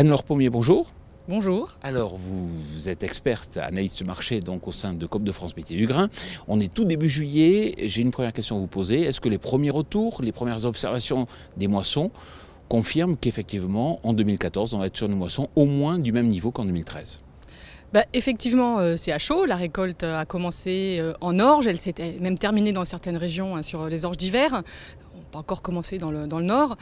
Anne-Laure Pommier, bonjour. Bonjour. Alors, vous êtes experte, analyste marché donc au sein de Coop de France Métiers du Grain. On est tout début juillet. J'ai une première question à vous poser. Est-ce que les premiers retours, les premières observations des moissons confirment qu'effectivement, en 2014, on va être sur une moisson au moins du même niveau qu'en 2013 ? Effectivement, c'est à chaud. La récolte a commencé en orge. Elle s'est même terminée dans certaines régions sur les orges d'hiver. On n'a pas encore commencé dans le nord.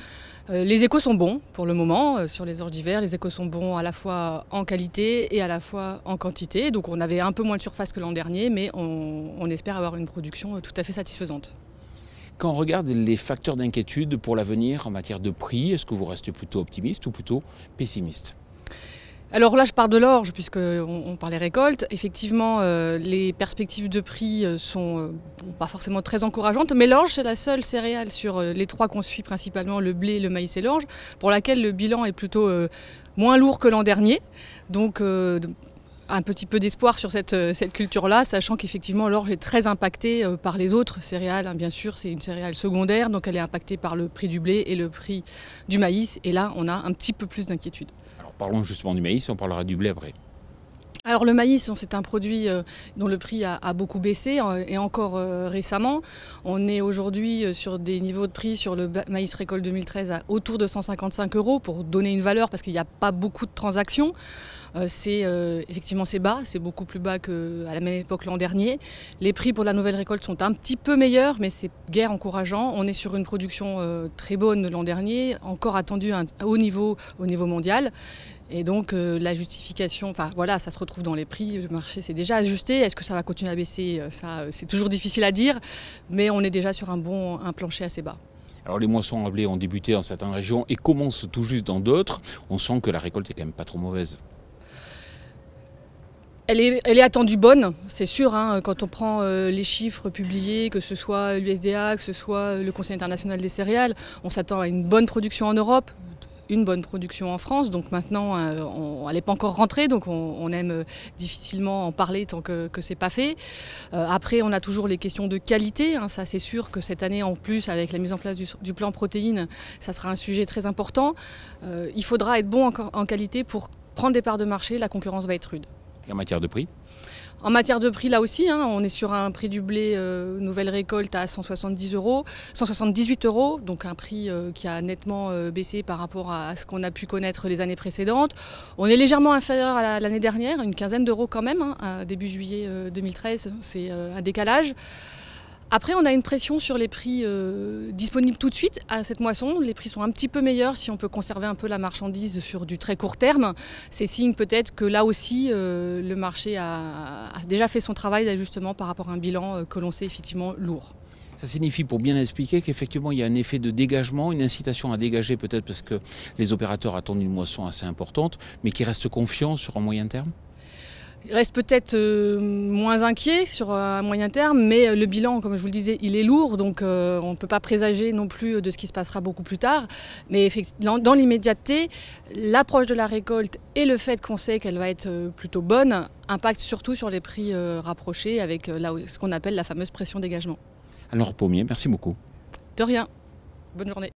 Les échos sont bons pour le moment sur les orges d'hiver. Les échos sont bons à la fois en qualité et à la fois en quantité. Donc on avait un peu moins de surface que l'an dernier, mais on espère avoir une production tout à fait satisfaisante. Quand on regarde les facteurs d'inquiétude pour l'avenir en matière de prix, est-ce que vous restez plutôt optimiste ou plutôt pessimiste ? Alors là, je pars de l'orge puisqu'on parlait récolte. Effectivement, les perspectives de prix sont pas forcément très encourageantes, mais l'orge, c'est la seule céréale sur les trois qu'on suit principalement, le blé, le maïs et l'orge, pour laquelle le bilan est plutôt moins lourd que l'an dernier. Donc un petit peu d'espoir sur cette culture-là, sachant qu'effectivement l'orge est très impactée par les autres céréales. Bien sûr, c'est une céréale secondaire, donc elle est impactée par le prix du blé et le prix du maïs. Et là, on a un petit peu plus d'inquiétude. Parlons justement du maïs, on parlera du blé après. Alors le maïs, c'est un produit dont le prix a beaucoup baissé et encore récemment. On est aujourd'hui sur des niveaux de prix sur le maïs récolte 2013 à autour de 155 € pour donner une valeur parce qu'il n'y a pas beaucoup de transactions. Effectivement c'est bas, c'est beaucoup plus bas qu'à la même époque l'an dernier. Les prix pour la nouvelle récolte sont un petit peu meilleurs, mais c'est guère encourageant. On est sur une production très bonne l'an dernier, encore attendue à un haut niveau au niveau mondial. Et donc la justification, ça se retrouve dans les prix, le marché s'est déjà ajusté. Est-ce que ça va continuer à baisser ? Ça, c'est toujours difficile à dire, mais on est déjà sur un plancher assez bas. Alors les moissons à blé ont débuté dans certaines régions et commencent tout juste dans d'autres. On sent que la récolte est quand même pas trop mauvaise. Elle est attendue bonne, c'est sûr, quand on prend les chiffres publiés, que ce soit l'USDA, que ce soit le Conseil international des céréales, on s'attend à une bonne production en Europe, une bonne production en France. Donc maintenant, elle n'est pas encore rentrée, donc on aime difficilement en parler tant que c'est pas fait. Après, on a toujours les questions de qualité. Ça, c'est sûr que cette année, en plus, avec la mise en place du plan protéines, ça sera un sujet très important. Il faudra être bon en qualité pour prendre des parts de marché. La concurrence va être rude. Et en matière de prix ? En matière de prix, là aussi, on est sur un prix du blé nouvelle récolte à 178 €, donc un prix qui a nettement baissé par rapport à ce qu'on a pu connaître les années précédentes. On est légèrement inférieur à l'année dernière, une quinzaine d'euros quand même, à début juillet 2013, c'est un décalage. Après, on a une pression sur les prix disponibles tout de suite à cette moisson. Les prix sont un petit peu meilleurs si on peut conserver un peu la marchandise sur du très court terme. C'est signe peut-être que là aussi, le marché a déjà fait son travail d'ajustement par rapport à un bilan que l'on sait effectivement lourd. Ça signifie, pour bien expliquer, qu'effectivement il y a un effet de dégagement, une incitation à dégager peut-être parce que les opérateurs attendent une moisson assez importante, mais qui restent confiants sur un moyen terme ? Il reste peut-être moins inquiet sur un moyen terme, mais le bilan, comme je vous le disais, il est lourd, donc on ne peut pas présager non plus de ce qui se passera beaucoup plus tard. Mais effectivement, dans l'immédiateté, l'approche de la récolte et le fait qu'on sait qu'elle va être plutôt bonne impactent surtout sur les prix rapprochés avec ce qu'on appelle la fameuse pression dégagement. Anne-Laure Pommier, merci beaucoup. De rien. Bonne journée.